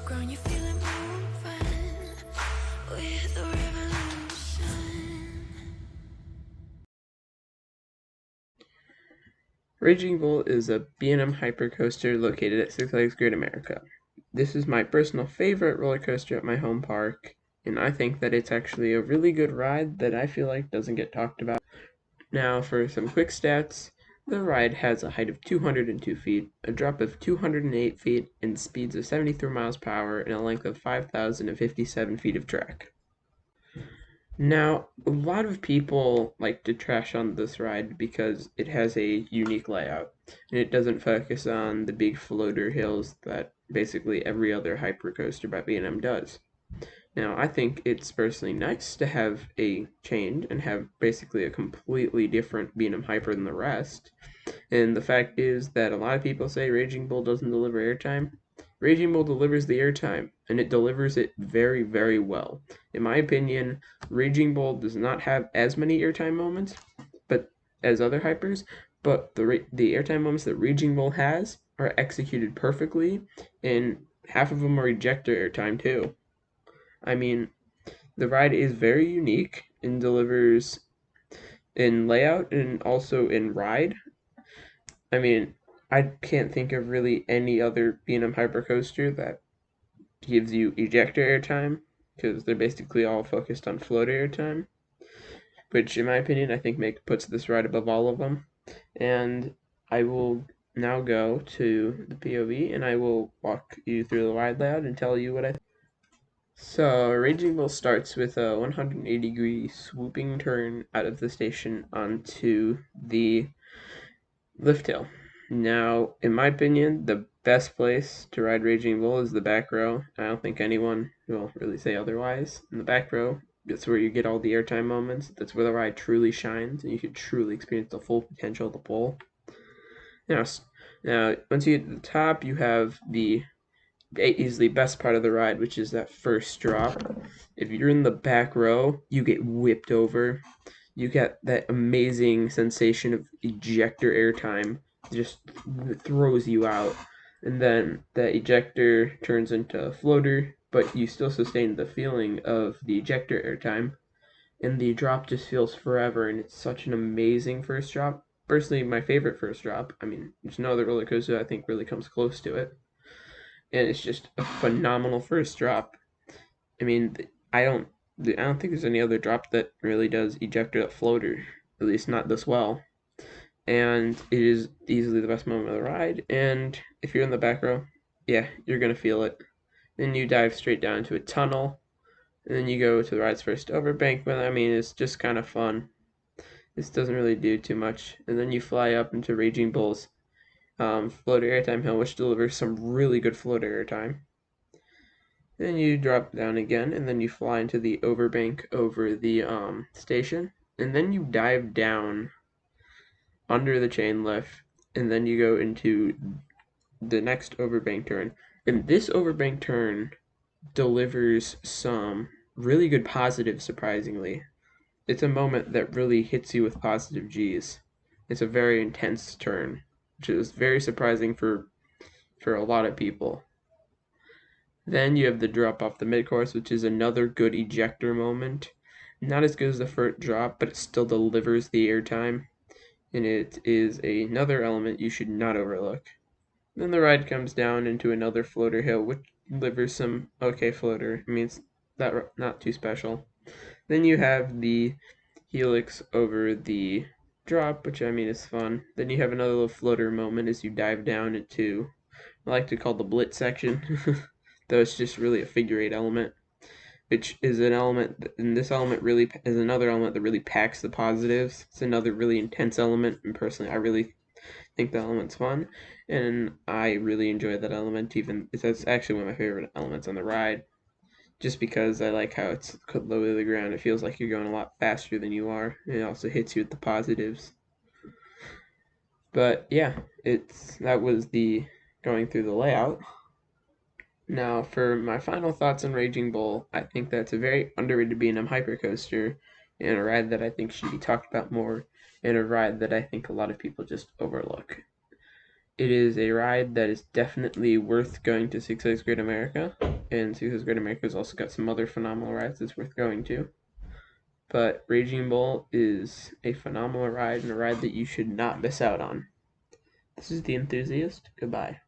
ground, you feel it moving with the revolution. Raging Bull is a B&M hypercoaster located at Six Flags Great America. This is my personal favorite roller coaster at my home park, and I think that it's actually a really good ride that I feel like doesn't get talked about. Now, for some quick stats, the ride has a height of 202 feet, a drop of 208 feet, and speeds of 73 miles per hour, and a length of 5,057 feet of track. Now, a lot of people like to trash on this ride because it has a unique layout, and it doesn't focus on the big floater hills that basically every other hypercoaster by B&M does. Now, I think it's personally nice to have a change and have basically a completely different B&M hyper than the rest. And the fact is that a lot of people say Raging Bull doesn't deliver airtime. Raging Bull delivers the airtime, and it delivers it very, very well. In my opinion, Raging Bull does not have as many airtime moments, but as other hypers, but the airtime moments that Raging Bull has are executed perfectly, and half of them are ejector airtime too. I mean, the ride is very unique and delivers in layout and also in ride. I mean, I can't think of really any other B&M hypercoaster that gives you ejector airtime because they're basically all focused on floater airtime, which in my opinion I think puts this ride above all of them. And I will now go to the POV and I will walk you through the ride layout and tell you what I think. So, Raging Bull starts with a 180-degree swooping turn out of the station onto the lift hill. Now, in my opinion, the best place to ride Raging Bull is the back row. I don't think anyone will really say otherwise. In the back row, that's where you get all the airtime moments. That's where the ride truly shines, and you can truly experience the full potential of the bull. Now, once you get to the top, you have the easily best part of the ride, which is that first drop. If you're in the back row, you get whipped over. You get that amazing sensation of ejector airtime, just throws you out. And then the ejector turns into a floater, but you still sustain the feeling of the ejector airtime. And the drop just feels forever, and it's such an amazing first drop. Personally, my favorite first drop. I mean, there's no other roller coaster I think really comes close to it. And it's just a phenomenal first drop. I mean, I don't think there's any other drop that really does ejector that floater, at least not this well. And it is easily the best moment of the ride. And if you're in the back row, yeah, you're gonna feel it. Then you dive straight down into a tunnel, and then you go to the ride's first overbankment. I mean, it's just kind of fun. This doesn't really do too much. And then you fly up into Raging Bull's floater airtime hill, which delivers some really good floater airtime. Then you drop down again, and then you fly into the overbank over the station, and then you dive down under the chain lift, and then you go into the next overbank turn. And this overbank turn delivers some really good positives, surprisingly. It's a moment that really hits you with positive G's. It's a very intense turn, which is very surprising for a lot of people. Then you have the drop off the mid-course, which is another good ejector moment. Not as good as the first drop, but it still delivers the airtime, and it is another element you should not overlook. Then the ride comes down into another floater hill, which delivers some okay floater. I mean, it's not too special. Then you have the helix over the drop, which I mean is fun. Then you have another little floater moment as you dive down into, I like to call the blitz section, though it's just really a figure eight element, which is an element, and this element really is another element that really packs the positives. It's another really intense element, and personally, I really think that element's fun, and I really enjoy that element. That's actually one of my favorite elements on the ride, just because I like how it's low to the ground. It feels like you're going a lot faster than you are. It also hits you with the positives. But yeah, that was the going through the layout. Now, for my final thoughts on Raging Bull, I think that's a very underrated B&M hypercoaster, and a ride that I think should be talked about more, and a ride that I think a lot of people just overlook. It is a ride that is definitely worth going to Six Flags Great America, and Six Flags Great America has also got some other phenomenal rides that's worth going to. But Raging Bull is a phenomenal ride and a ride that you should not miss out on. This is The Enthusiast. Goodbye.